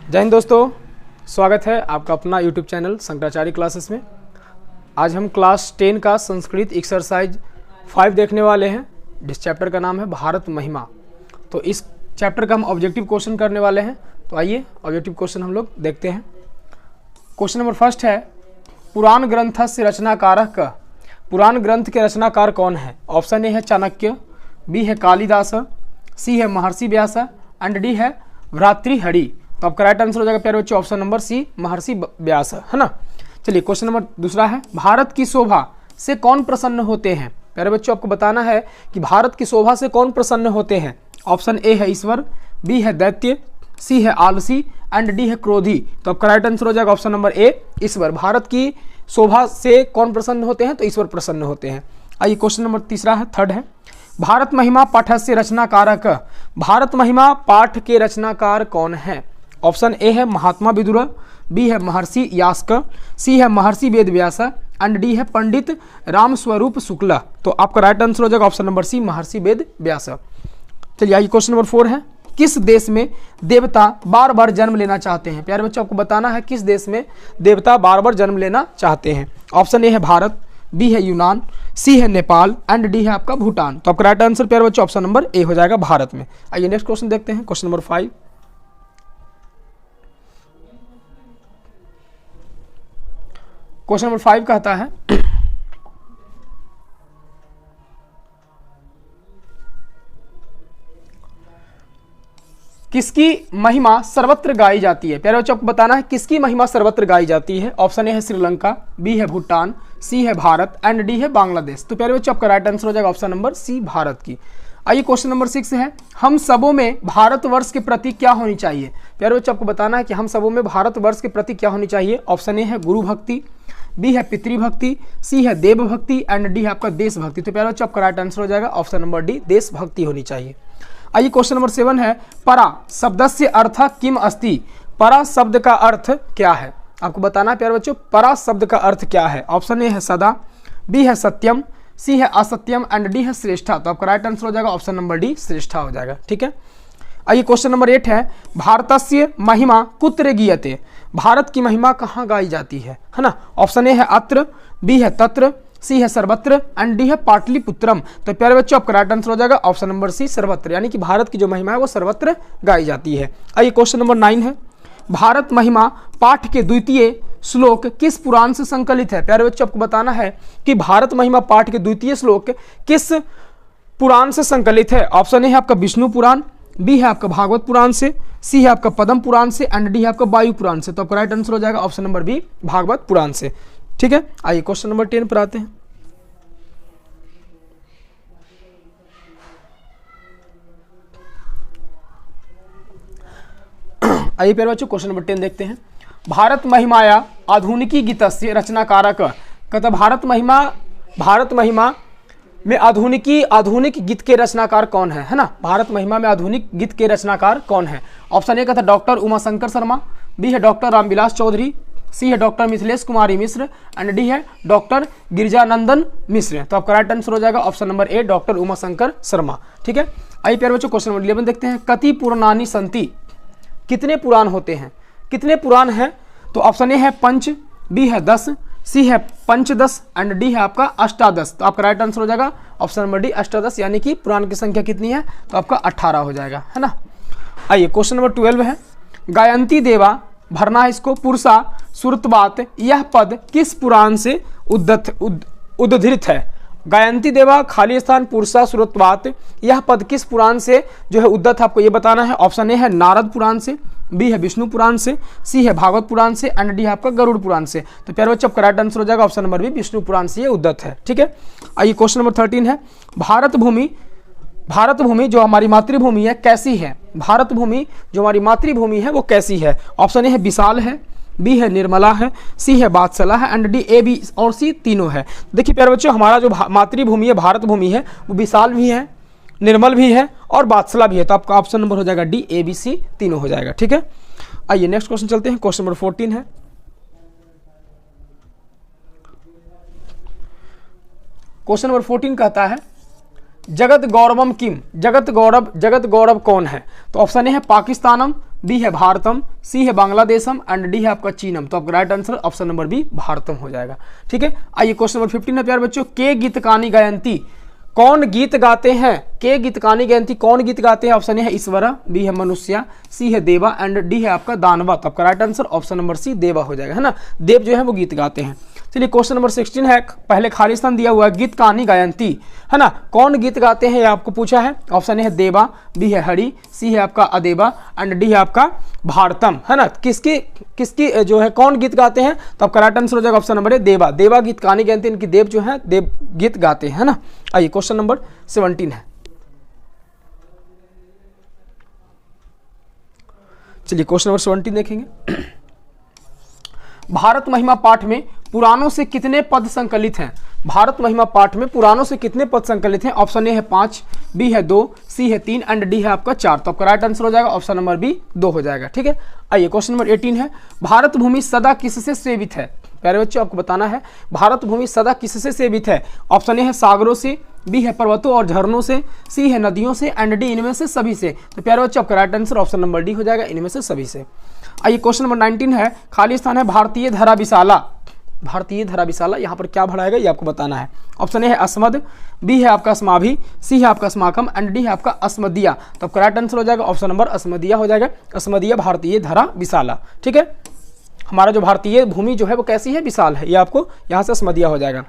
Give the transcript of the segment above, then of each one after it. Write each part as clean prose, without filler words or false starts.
जय हिंद दोस्तों, स्वागत है आपका अपना YouTube चैनल शंकराचार्य क्लासेस में। आज हम क्लास 10 का संस्कृत एक्सरसाइज 5 देखने वाले हैं, जिस चैप्टर का नाम है भारत महिमा। तो इस चैप्टर का हम ऑब्जेक्टिव क्वेश्चन करने वाले हैं। तो आइए ऑब्जेक्टिव क्वेश्चन हम लोग देखते हैं। क्वेश्चन नंबर फर्स्ट है, पुराण ग्रंथ से रचनाकारक का पुराण ग्रंथ के रचनाकार कौन है? ऑप्शन ए है चाणक्य, बी है कालिदास, सी है महर्षि व्यास एंड डी है भ्रातृहरि। तो आपका राइट आंसर हो जाएगा प्यारे बच्चों ऑप्शन नंबर सी, महर्षि व्यास, है ना। चलिए क्वेश्चन नंबर दूसरा है, भारत की शोभा से कौन प्रसन्न होते हैं? प्यारे बच्चों आपको बताना है कि भारत की शोभा से कौन प्रसन्न होते हैं। ऑप्शन ए है ईश्वर, बी है दैत्य, सी है आलसी एंड डी है क्रोधी। तो आपका राइट आंसर हो जाएगा ऑप्शन नंबर ए, ईश्वर। भारत की शोभा से कौन प्रसन्न होते हैं? तो ईश्वर प्रसन्न होते हैं। आइए क्वेश्चन नंबर तीसरा है, थर्ड है, भारत महिमा पाठ से रचनाकारक। भारत महिमा पाठ के रचनाकार कौन है? ऑप्शन ए है महात्मा विदुर, बी है महर्षि यास्क, सी है महर्षि वेदव्यास एंड डी है पंडित रामस्वरूप शुक्ला। तो आपका राइट आंसर हो जाएगा ऑप्शन नंबर सी, महर्षि वेदव्यास। चलिए आइए क्वेश्चन नंबर 4 है, किस देश में देवता बार बार जन्म लेना चाहते हैं? प्यारे बच्चों आपको बताना है किस देश में देवता बार बार जन्म लेना चाहते हैं। ऑप्शन ए है भारत, बी है यूनान, सी है नेपाल एंड डी है आपका भूटान। तो आपका राइट आंसर प्यारे बच्चों ऑप्शन नंबर ए हो जाएगा, भारत में। आइए नेक्स्ट क्वेश्चन देखते हैं, क्वेश्चन नंबर 5। क्वेश्चन नंबर 5 कहता है, किसकी महिमा सर्वत्र गाई जाती है? प्यारे बच्चों आपको बताना है किसकी महिमा सर्वत्र गाई जाती है। ऑप्शन ए है श्रीलंका, बी है भूटान, सी है भारत एंड डी है बांग्लादेश। तो प्यारे बच्चों आपका राइट आंसर हो जाएगा ऑप्शन नंबर सी, भारत की। आइए क्वेश्चन नंबर 6 है, हम सबों में भारतवर्ष के प्रति क्या होनी चाहिए? प्यारे बच्चों आपको बताना है कि हम सबों में भारतवर्ष के प्रति क्या होनी चाहिए। ऑप्शन ए है गुरु भक्ति, बी है पितृभक्ति, सी है देव भक्ति एंड डी है आपका देशभक्ति। तो प्यारे बच्चों आपका राइट आंसर हो जाएगा ऑप्शन नंबर डी, देशभक्ति होनी चाहिए। आइए क्वेश्चन नंबर 7 है, परा शब्दस्य अर्थ किम अस्ति। परा शब्द का अर्थ क्या है? आपको बताना है प्यारे बच्चों परा शब्द का अर्थ क्या है। ऑप्शन ए है सदा, बी है सत्यम, सी है असत्यम एंड डी है श्रेष्ठा। तो आपका राइट आंसर हो जाएगा ऑप्शन नंबर डी, श्रेष्ठा हो जाएगा। ठीक है। आइए क्वेश्चन नंबर 8 है, भारतस्य महिमा कुत्र गीयते। भारत की महिमा कहाँ गाई जाती है ना। ऑप्शन ए है अत्र, बी है तत्र, सी है सर्वत्र एंड डी है पाटलिपुत्रम। तो प्यारे बच्चों आपका राइट आंसर हो जाएगा ऑप्शन नंबर सी, सर्वत्र, यानी कि भारत की जो महिमा है वो सर्वत्र गाई जाती है। आइए क्वेश्चन नंबर 9 है, भारत महिमा पाठ के द्वितीय श्लोक किस पुराण से संकलित है? प्यारे बच्चों आपको बताना है कि भारत महिमा पाठ के द्वितीय श्लोक किस पुराण से संकलित है। ऑप्शन ए है आपका विष्णु पुराण, बी है आपका भागवत पुराण से, सी है आपका पद्म पुराण से एंड डी है आपका वायु पुराण से। तो आपका राइट आंसर हो जाएगा ऑप्शन नंबर बी, भागवत पुराण से। ठीक है। आइए क्वेश्चन नंबर 10 पर आते हैं। आइए प्यारे बच्चों क्वेश्चन नंबर 10 देखते हैं, भारत महिमाया आधुनिकी गीतस्य रचनाकारक। कहता भारत महिमा में आधुनिक गीत के रचनाकार कौन है ना। भारत महिमा में आधुनिक गीत के रचनाकार कौन है? ऑप्शन ए कहता डॉक्टर उमाशंकर शर्मा, बी है डॉक्टर रामविलास चौधरी, सी है doctor Mithilesh Kumari Mishra and D है डॉक्टर गिरिजानंदन मिश्र। तो आपका राइट आंसर हो जाएगा option number A, doctor Umashankar Sharma. ठीक है। आइए प्यारे बच्चों क्वेश्चन नंबर 11 देखते हैं, कति पुराणानि सन्ति। कितने पुराण होते हैं? कितने पुराण हैं? तो ऑप्शन ए है पंच, बी है 10, सी है पंचदश एंड डी है आपका अष्टादश। तो आपका राइट आंसर हो जाएगा ऑप्शन नंबर डी, अष्टादश, यानी कि पुराण की संख्या कितनी है? तो आपका 18 हो जाएगा, है ना। आइए क्वेश्चन नंबर 12 है, गायंती देवा, भरना है इसको, पुरुषा सुरतवात, यह पद किस पुराण से उद्धृत है? गायंती देवा खाली स्थान पुरुषा सुरतवात, यह पद किस पुराण से जो है उद्धत है, आपको ये बताना है। ऑप्शन ए है नारद पुराण से, बी है विष्णु पुराण से, सी है भागवत पुराण से एंड डी है आपका गरुड़ पुराण से। तो प्यारे बच्चों आपका राइट आंसर हो जाएगा ऑप्शन नंबर बी, विष्णु पुराण से ये उद्धत है। ठीक है। आइए क्वेश्चन नंबर 13 है, भारत भूमि जो हमारी मातृभूमि है कैसी है? भारत भूमि जो हमारी मातृभूमि है वो कैसी है? ऑप्शन ए है विशाल है, बी है निर्मला है, सी है बादशाला है एंड डी ए बी और सी तीनों है। देखिए प्यारे बच्चों हमारा जो मातृभूमि है भारत भूमि है वो विशाल भी है, निर्मल भी है और बादशाला भी है। तो आपका ऑप्शन नंबर हो जाएगा डी, ए बी सी तीनों हो जाएगा। ठीक है। आइए नेक्स्ट क्वेश्चन चलते हैं, क्वेश्चन नंबर 14 है, क्वेश्चन नंबर 14 कहता है, जगत गौरवम किम, जगत गौरव कौन है? तो ऑप्शन ए है पाकिस्तानम, बी है भारतम, सी है बांग्लादेशम एंड डी है आपका चीनम। तो आपका right answer option number B भारतम हो जाएगा। ठीक है, आइए क्वेश्चन नंबर 15 है प्यारे बच्चों, के गीतकानी गायंती, कौन गीत गाते हैं? के गीतकानी गायंती कौन गीत गाते हैं? ऑप्शन ए है ईश्वरा, बी है मनुष्या, सी है देवा एंड डी है आपका दानवा। तो आपका right answer option number C देवा हो जाएगा, है ना। देव जो है वो गीत गाते हैं। चलिए क्वेश्चन नंबर 16 है, पहले खाली स्थान दिया हुआ है, गीत कहानी गायंती, है ना, कौन गीत गाते हैं ये आपको पूछा है। ऑप्शन ए है देवा, बी है हरि, सी है आपका अदेवा एंड डी है आपका भारतम, है ना। किसकी जो है कौन गीत गाते हैं? तो आपका राइट आंसर हो जाएगा ऑप्शन नंबर ए देवा। देवा गीत कहानी गायंती, इनकी देव जो है देव गीत गाते हैं, है ना। आइए क्वेश्चन नंबर 17 है। चलिए क्वेश्चन नंबर 17 देखेंगे। भारत महिमा पाठ में पुराणों से कितने पद संकलित हैं? भारत महिमा पाठ में पुराणों से कितने पद संकलित हैं? ऑप्शन ए है 5, बी है 2, सी है 3 एंड डी है आपका 4। तो आपका राइट आंसर हो जाएगा ऑप्शन नंबर बी 2 हो जाएगा। ठीक है, आइए क्वेश्चन नंबर 18 है, भारत भूमि सदा किससे सेवित है? प्यारे बच्चों आपको बताना है भारत भूमि सदा किससे सेवित है। ऑप्शन ए है सागरों से, बी है पर्वतों और झरनों से, सी है नदियों से एंड डी इनमें से सभी से। तो प्यारे बच्चों आपका right answer option number D हो जाएगा, इनमें से सभी से। आइए क्वेश्चन नंबर 19 है, खाली स्थान है भारतीय धरा विशाला, भारतीय धरा विशाला, यहाँ पर क्या भराएगा ये आपको बताना है। ऑप्शन ए है अस्मद, बी है आपका अस्माभि, सी है आपका अस्माकम एंड डी है आपका अस्मदिया। तो आपका राइट आंसर हो जाएगा ऑप्शन नंबर अस्मदिया हो जाएगा, अस्मदिया भारतीय धरा विशाला। ठीक है, हमारा जो भारतीय भूमि जो है वो कैसी है? विशाल है, ये आपको यहाँ से अस्मदिया हो जाएगा।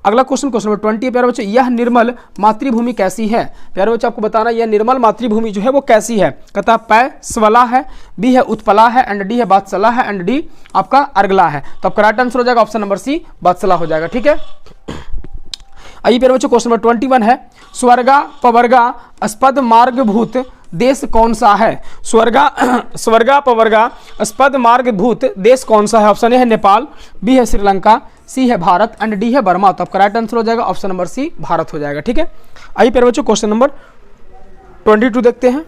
अगला क्वेश्चन नंबर 20 है प्यारे बच्चों, यह निर्मल मातृभूमि कैसी है? प्यारे बच्चों आपको बताना यह निर्मल मातृभूमि जो है वो कैसी है। कहता है पै स्वला है, बी है उत्पला है एंड डी है बात्सला है एंड डी आपका अर्गला है। तो आपका राइट आंसर हो जाएगा ऑप्शन नंबर सी बात्सला हो जाएगा। ठीक है, आइए प्यारे बच्चों क्वेश्चन नंबर 21 है, स्वर्गा पवर्गा अस्पद मार्गभूत देश कौन सा है? स्वर्गा पवर्गा अस्पद मार्गभूत देश कौन सा है? ऑप्शन ए है नेपाल, बी है श्रीलंका, सी है भारत एंड डी है बर्मा। तो आपका राइट आंसर हो जाएगा ऑप्शन नंबर सी भारत हो जाएगा। ठीक है, आइए प्यारे बच्चों क्वेश्चन नंबर 22 देखते हैं।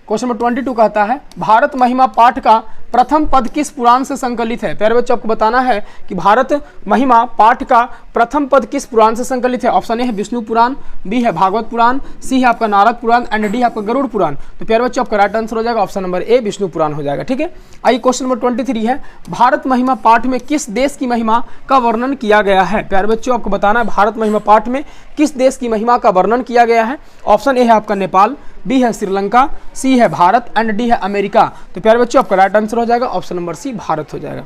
क्वेश्चन नंबर 22 कहता है, भारत महिमा पाठ का प्रथम पद किस पुराण से संकलित है? प्यारे बच्चों आपको बताना है कि भारत महिमा पाठ का प्रथम पद किस पुराण से संकलित है। ऑप्शन ए है विष्णु पुराण, बी है भागवत पुराण, सी है आपका नारद पुराण एंड डी है आपका गरुड़ पुराण। तो प्यारे बच्चों आपका राइट आंसर हो जाएगा ऑप्शन नंबर ए विष्णु पुराण हो जाएगा। ठीक है, आइए क्वेश्चन नंबर 23 है, भारत महिमा पाठ में किस देश की महिमा का वर्णन किया गया है? प्यारे बच्चों आपको बताना है भारत महिमा पाठ में किस देश की महिमा का वर्णन किया गया है। ऑप्शन ए है आपका नेपाल, बी है श्रीलंका, सी है भारत एंड डी है अमेरिका। तो प्यारे बच्चों आपका राइट आंसर हो जाएगा ऑप्शन नंबर सी भारत हो जाएगा।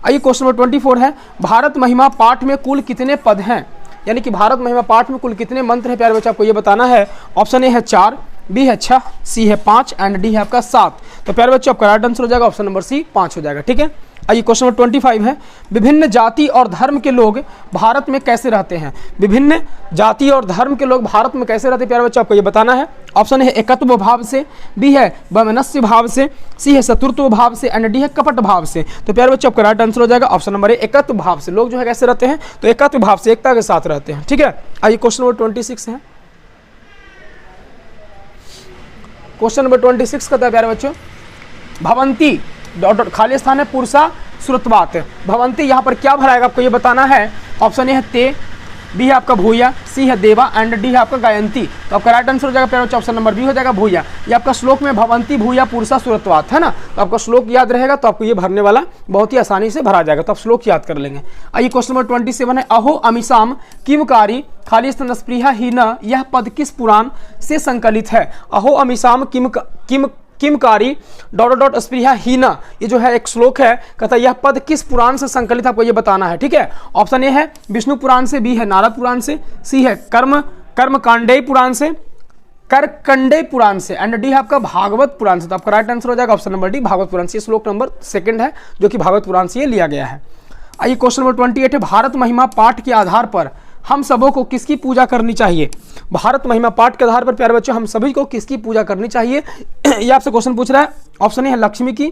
आइए क्वेश्चन नंबर 24 है, भारत महिमा पाठ में कुल कितने पद हैं? यानी कि भारत महिमा पाठ में कुल कितने मंत्र हैं? प्यारे बच्चों आपको ये बताना है। ऑप्शन ए है 4, बी है 6, सी है 5 एंड डी है आपका 7। तो प्यारे बच्चों आपका राइट आंसर हो जाएगा ऑप्शन नंबर सी 5 हो जाएगा। ठीक है, आइए क्वेश्चन नंबर 25 है, विभिन्न जाति और धर्म के लोग भारत में कैसे रहते हैं? विभिन्न जाति और धर्म के लोग भारत में कैसे रहते हैं? प्यारे बच्चों आपको ये बताना है। ऑप्शन है एकत्व भाव से, बी है वैमनस्य भाव से, सी है चतुर्थ भाव से एंड डी है कपट भाव से। तो प्यारे बच्चों आपका राइट आंसर हो जाएगा ऑप्शन नंबर ए एकत्व भाव से। लोग जो है कैसे रहते हैं? तो एकत्व भाव से, एकता के साथ रहते हैं। ठीक है, आइए क्वेश्चन नंबर 26 है। क्वेश्चन नंबर 26 कहता है प्यारे बच्चों, भवंती खाली स्थान है पुरुषा श्रुतवात, भवंती यहाँ पर क्या भराएगा आपको ये बताना है। ऑप्शन ए है ते, बी है आपका भूया, सी है देवा एंड डी है आपका गायंती। तो आपका राइट आंसर हो जाएगा प्यारे बच्चों ऑप्शन नंबर बी हो जाएगा भूया। ये आपका श्लोक में भवंती भूया पुरुषा श्रुतवात है ना, तो आपका श्लोक याद रहेगा तो आपको ये भरने वाला बहुत ही आसानी से भरा जाएगा, तो आप श्लोक याद कर लेंगे। आइए क्वेश्चन नंबर 27 है, अहो अमिशाम किमकारी खाली स्थान स्पृहा हीन, यह पद किस पुराण से संकलित है? अहो अमिशाम किमकारी डॉट स्पृहा हीना, ये जो है एक श्लोक है, कहता है यह पद किस पुराण से संकलित आपको ये बताना है। ठीक है, ऑप्शन ए है विष्णु पुराण से, बी है नारद पुराण से, सी है कर्मकांडेय पुराण से, करकंडे पुराण से एंड डी है आपका भागवत पुराण से। तो आपका राइट आंसर हो जाएगा ऑप्शन नंबर डी भागवत पुराण से। श्लोक नंबर 2 है जो कि भागवत पुराण से लिया गया है। आइए क्वेश्चन नंबर 28 है, भारत महिमा पाठ के आधार पर हम सबों को किसकी पूजा करनी चाहिए? भारत महिमा पाठ के आधार पर प्यारे बच्चों हम सभी को किसकी पूजा करनी चाहिए? ये आपसे क्वेश्चन पूछ रहा है। ऑप्शन ए है लक्ष्मी की,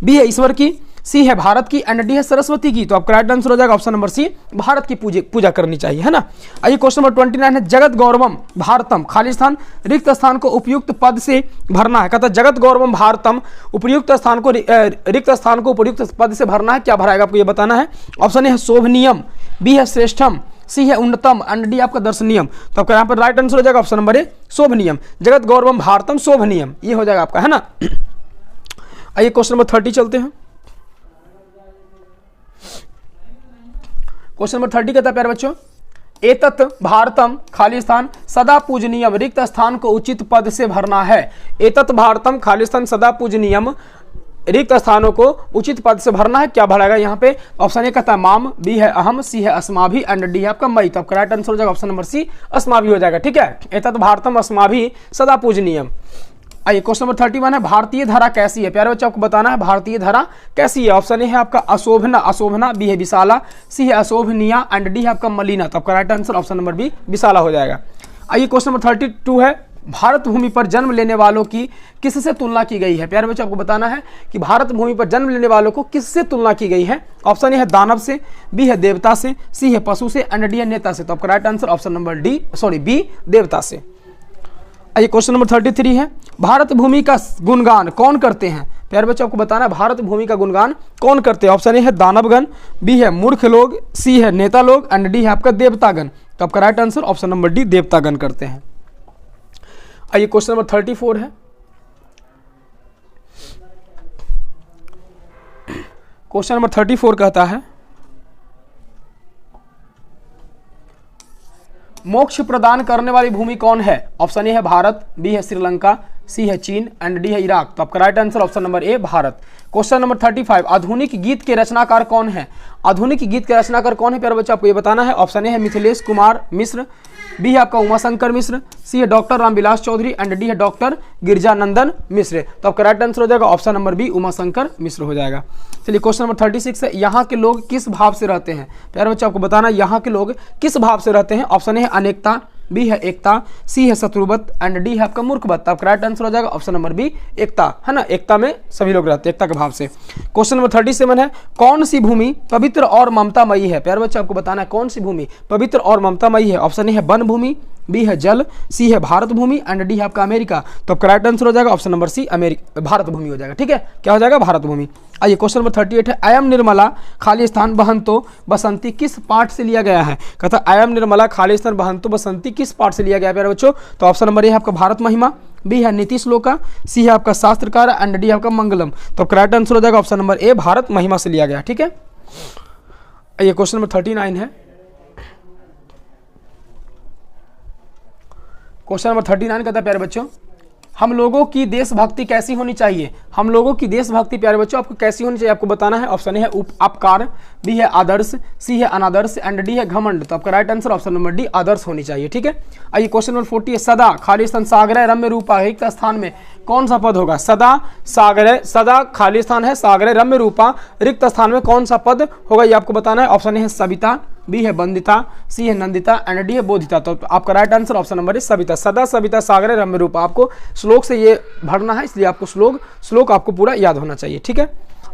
बी है ईश्वर की, सी है भारत की एंड डी है सरस्वती की। तो आपका राइट आंसर हो जाएगा ऑप्शन नंबर सी, भारत की पूजा करनी चाहिए, है ना। आइए क्वेश्चन नंबर 29 है जगत गौरवम भारतम, खाली स्थान रिक्त स्थान को उपयुक्त पद से भरना है। कहता है जगत गौरवम भारतम, उपयुक्त स्थान को रिक्त स्थान को उपयुक्त पद से भरना है, क्या भराएगा आपको ये बताना है। ऑप्शन ए है शोभनीयम, बी है श्रेष्ठम, सी है उन्नतम एंड डी आपका दर्शनीयम। तो आपका यहाँ पर राइट आंसर हो जाएगा ऑप्शन नंबर ए शोभनीयम, जगत गौरवम भारतम शोभनीयम, ये हो जाएगा आपका, है ना। आइए क्वेश्चन नंबर 30 चलते हैं। क्वेश्चन नंबर 30 कहता है प्यारे बच्चों, एतत् भारतम खाली स्थान सदा पूजनीयम, रिक्त स्थान को उचित पद से भरना है। एतत् भारतम खाली स्थान सदा पूजनीयम, रिक्त स्थानों को उचित पद से भरना है, क्या भरेगा यहाँ पे। ऑप्शन ए कहता है माम, बी है अहम, सी है अस्माभि एंड डी है आपका मई। तो आपका राइट आंसर हो जाएगा ऑप्शन नंबर सी, अस्माभि हो जाएगा, ठीक है। एतत् भारतम अस्माभि सदा पूजनीयम। आइए क्वेश्चन नंबर 31 है भारतीय धारा कैसी है। प्यारे बच्चों आपको बताना है भारतीय धारा कैसी है। ऑप्शन ए है आपका अशोभना, अशोभना, बी है विशाला, सी है अशोभनीया एंड डी है आपका मलिना। तो आपका right answer option number B विशाला हो जाएगा। आइए क्वेश्चन नंबर 32 है भारत भूमि पर जन्म लेने वालों की किससे तुलना की गई है। प्यारे बच्चों आपको बताना है कि भारत भूमि पर जन्म लेने वालों को किससे तुलना की गई है। ऑप्शन ए है दानव से, बी है देवता से, सी है पशु से एंड डी है नेता से। तो आपका right answer option number B देवता से। आइए क्वेश्चन नंबर 33 है भारत भूमि का गुणगान कौन करते हैं। प्यारे बच्चों आपको बताना है भारत भूमि का गुणगान कौन करते हैं। ऑप्शन ए है दानवगण, बी है मूर्ख लोग, सी है नेता लोग एंड डी है आपका देवतागण। तो आपका right answer option number D देवतागण करते हैं। आइए क्वेश्चन नंबर 34 है। क्वेश्चन नंबर 34 कहता है मोक्ष प्रदान करने वाली भूमि कौन है। ऑप्शन ए है भारत, बी है श्रीलंका, सी है चीन एंड डी है इराक। तो आपका right answer option number A Bharat. Question number 35 आधुनिक गीत के रचनाकार कौन है। आधुनिक गीत के रचनाकार कौन है प्यारे बच्चों आपको ये बताना है। ऑप्शन ए है मिथिलेश कुमार मिश्र, बी है आपका उमाशंकर मिश्र, सी है doctor Ramvilas Chaudhary and D है डॉक्टर गिरजानंदन मिश्र। तो आपका राइट आंसर हो जाएगा option number B Umashankar Mishra हो जाएगा। चलिए क्वेश्चन नंबर 36 है यहाँ के लोग किस भाव से रहते हैं। प्यारे बच्चों आपको बताना है यहाँ के लोग किस भाव से रहते हैं। ऑप्शन ए है अनेकता, बी है एकता, सी है शत्रुवत एंड डी है आपका मूर्खवत। आपका राइट आंसर हो जाएगा ऑप्शन नंबर बी एकता, है ना। एकता में सभी लोग रहते हैं, एकता के भाव से। क्वेश्चन नंबर 37 है कौन सी भूमि पवित्र और ममतामयी है। प्यारे बच्चों आपको बताना है कौन सी भूमि पवित्र और ममतामयी है। ऑप्शन ए है वन भूमि, बी है जल, सी है भारत भूमि एंड डी है आपका अमेरिका। तो आपका राइट आंसर हो जाएगा ऑप्शन नंबर सी भारत भूमि हो जाएगा, ठीक है। क्या हो जाएगा भारत भूमि। आइए क्वेश्चन नंबर 38 है अयम निर्मला खाली स्थान बहंतो बसंती किस पाठ से लिया गया है। कहता है अयम निर्मला खाली स्थान बहंतो बसंती किस पाठ से लिया गया है प्यारे बच्चों। तो ऑप्शन नंबर ए है आपका भारत महिमा, बी है नीति श्लोका, सी है आपका शास्त्रकार एंड डी है आपका मंगलम। तो आपका राइट आंसर हो जाएगा ऑप्शन नंबर ए भारत महिमा से लिया गया, ठीक है। आइए क्वेश्चन नंबर 39 है। क्वेश्चन नंबर 39 कहता है प्यारे बच्चों हम लोगों की देशभक्ति कैसी होनी चाहिए। हम लोगों की देशभक्ति प्यारे बच्चों आपको कैसी होनी चाहिए आपको बताना है। ऑप्शन ए है अपकार, बी है आदर्श, सी है अनादर्श एंड डी है घमंड। तो आपका right answer option number D आदर्श होनी चाहिए, ठीक है। आइए क्वेश्चन नंबर 40 है सदा खाली स्थान सागरय रम्य रूपा रिक्त स्थान में कौन सा पद होगा। सदा सागरय, सदा खाली स्थान है सागरय रम्य रूपा रिक्त स्थान में कौन सा पद होगा ये आपको बताना है। ऑप्शन ए है सविता, बी है बंदिता, सी है नंदिता एंड डी है बोधिता। तो आपका राइट आंसर ऑप्शन नंबर है सविता, सदा सविता सागरय रम्य रूपा। आपको श्लोक से ये भरना है, इसलिए आपको श्लोक आपको पूरा याद होना चाहिए, ठीक है।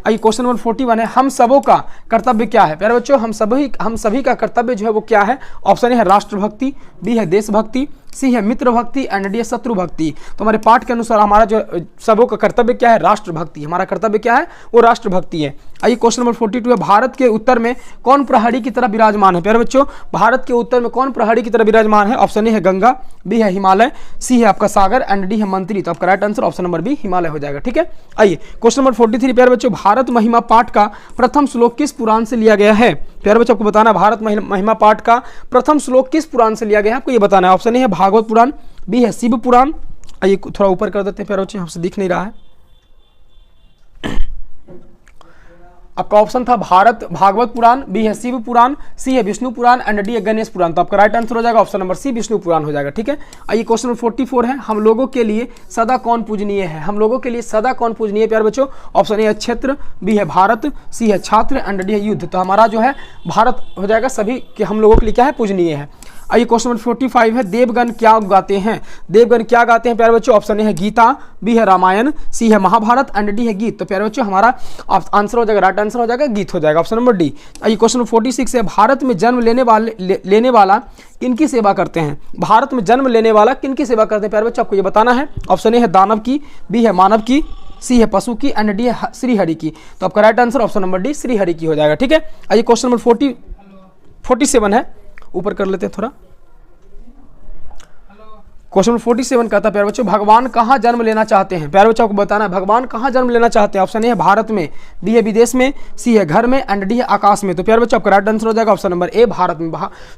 आइए क्वेश्चन नंबर 41 है हम सबों का कर्तव्य क्या है। प्यारे बच्चों हम सभी का कर्तव्य जो है वो क्या है। ऑप्शन ए है राष्ट्रभक्ति, बी है देशभक्ति, सी है मित्र भक्ति एंड डी है शत्रु भक्ति। तो हमारे पाठ के अनुसार हमारा जो सबों का कर्तव्य क्या है राष्ट्रभक्ति। हमारा कर्तव्य क्या है वो राष्ट्रभक्ति है। आइए क्वेश्चन नंबर 42 है भारत के उत्तर में कौन प्रहरी की तरह विराजमान है। प्यारे बच्चों भारत के उत्तर में कौन प्रहरी की तरह विराजमान है। ऑप्शन ए है गंगा, बी है हिमालय, सी है आपका सागर एंड डी है मंत्री। तो आपका right answer option number B Himalaya हो जाएगा, ठीक है। आइए क्वेश्चन नंबर 43 प्यारे बच्चों भारत महिमा पाठ का प्रथम श्लोक किस पुराण से लिया गया है। प्यारे बच्चों आपको बताना है भारत महिमा पाठ का प्रथम श्लोक किस पुराण से लिया गया है आपको ये बताना है। ऑप्शन ए है भागवत पुराण, बी है शिव पुराण। आइए थोड़ा ऊपर कर देते हैं प्यारे बच्चों हमसे दिख नहीं रहा है। आपका ऑप्शन था भारत भागवत पुराण, बी है शिव पुराण, सी है विष्णु पुराण एंड डी है गणेश पुराण। तो आपका राइट आंसर हो जाएगा ऑप्शन नंबर सी विष्णु पुराण हो जाएगा, ठीक है। आइए क्वेश्चन नंबर 44 है हम लोगों के लिए सदा कौन पूजनीय है। हम लोगों के लिए सदा कौन पूजनीय है प्यारे बच्चों। ऑप्शन ए है क्षेत्र, बी है भारत, सी है छात्र एंड डी है युद्ध। तो हमारा जो है भारत हो जाएगा सभी के हम लोगों के लिए क्या है पूजनीय है। आइए क्वेश्चन नंबर 45 है, देवगण क्या गाते हैं? देवगण क्या गाते हैं प्यारे बच्चों? ऑप्शन ए है गीता, बी है रामायण, सी है महाभारत एंड डी है गीत। तो प्यारे बच्चों हमारा आंसर हो जाएगा, राइट आंसर हो जाएगा गीत हो जाएगा, ऑप्शन नंबर डी। आइए क्वेश्चन नंबर 46 है, भारत में जन्म लेने वाला किनकी सेवा करते हैं? भारत में जन्म लेने वाला किनकी सेवा करते हैं प्यारे बच्चों? आपको ये बताना है। ऑप्शन ए है दानव की, बी है मानव की, सी है पशु की एंड डी है श्रीहरि की। तो आपका right answer option number D Shrihari की हो जाएगा। ठीक है, आइए क्वेश्चन नंबर 47 है, ऊपर कर लेते हैं थोड़ा। क्वेश्चन नंबर 47 कहता है प्यारे बच्चों, भगवान कहाँ जन्म लेना चाहते हैं? प्यारे बच्चों को बताना है भगवान कहाँ जन्म लेना चाहते हैं। ऑप्शन ए है भारत में, बी है विदेश में, सी है घर में एंड डी है आकाश में। तो प्यारे बच्चों आपका राइट आंसर हो जाएगा ऑप्शन नंबर ए भारत में।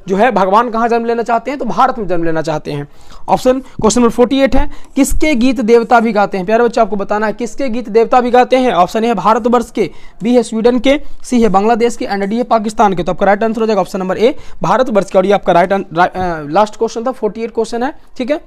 जो है भगवान कहाँ जन्म लेना चाहते हैं? तो भारत में जन्म लेना चाहते हैं। क्वेश्चन नंबर 48 है, किसके गीत देवता भी गाते हैं? प्यारे बच्चों आपको बताना है किसके गीत देवता भी गाते हैं। ऑप्शन ए है भारतवर्ष के, बी है स्वीडन के, सी है बांग्लादेश के एंड डी है पाकिस्तान के। तो आपका राइट आंसर हो जाएगा ऑप्शन नंबर ए भारतवर्ष के। और ये आपका लास्ट क्वेश्चन था, 48 क्वेश्चन है। ठीक है,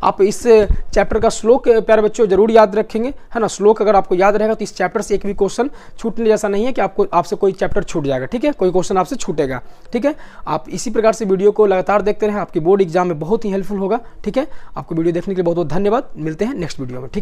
आप इस चैप्टर का श्लोक प्यारे बच्चों जरूर याद रखेंगे, है ना। श्लोक अगर आपको याद रहेगा तो इस चैप्टर से एक भी क्वेश्चन छूटने जैसा नहीं है कि आपसे कोई चैप्टर छूट जाएगा। ठीक है, कोई क्वेश्चन आपसे छूटेगा। ठीक है, आप इसी प्रकार से वीडियो को लगातार देखते रहें, आपकी बोर्ड एग्जाम में बहुत ही हेल्पफुल होगा। ठीक है, आपको वीडियो देखने के लिए बहुत बहुत धन्यवाद। मिलते हैं नेक्स्ट वीडियो में। ठीक है।